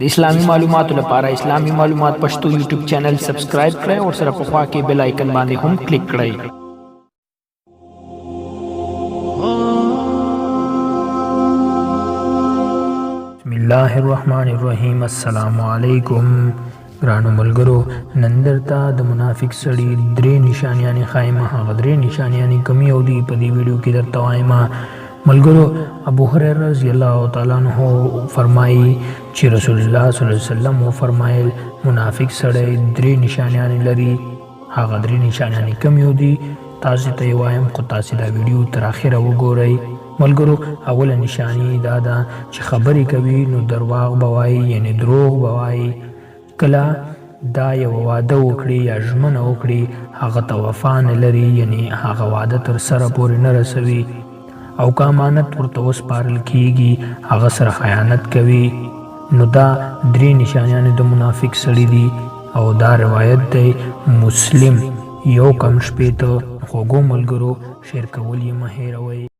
د اسلامي معلوماتو لپاره اسلامي معلومات پښتو یوټیوب چینل سبسکرایب کړئ او سره په خوا کې بیل آیکن باندې هم کلیک کړئ. بسم الله الرحمن الرحیم. السلام علیکم ګرانو ملګرو. نن درته د منافق سړي درې نښانیانې ښایم. هغه درې نښانیانې کومې او دي په دې ویډیو کې درته وایم. ملګرو، ابوهريرة رضی الله تعالی عنہ فرمايي چې رسول الله صلی الله علیه وسلم وفرمايل منافق سړی درې نښانیانې لري. هغه درې نښانیانې کومې دي تاسو ته یې وایم، خو تاسو دا ویډیو تر اخره وګورئ. ملګرو، اوله نښاني دا ده چې خبرې کوي نو درواغ به وایي، یعنی دروغ به وایي. کله دا یو واده وکړي یا ژمنه وکړي هغه ته وفا نه لري، یعنی هغه واده تر سره پورې نه رسوي. او که امانت ورته وسپارل کیږي هغه سره خیانت کوي. نو دا درې نښانیانې د منافق سړي دي او دا روایت دی مسلم 1:15. خوږو ملګرو، شیر کول یې مه هېروئ.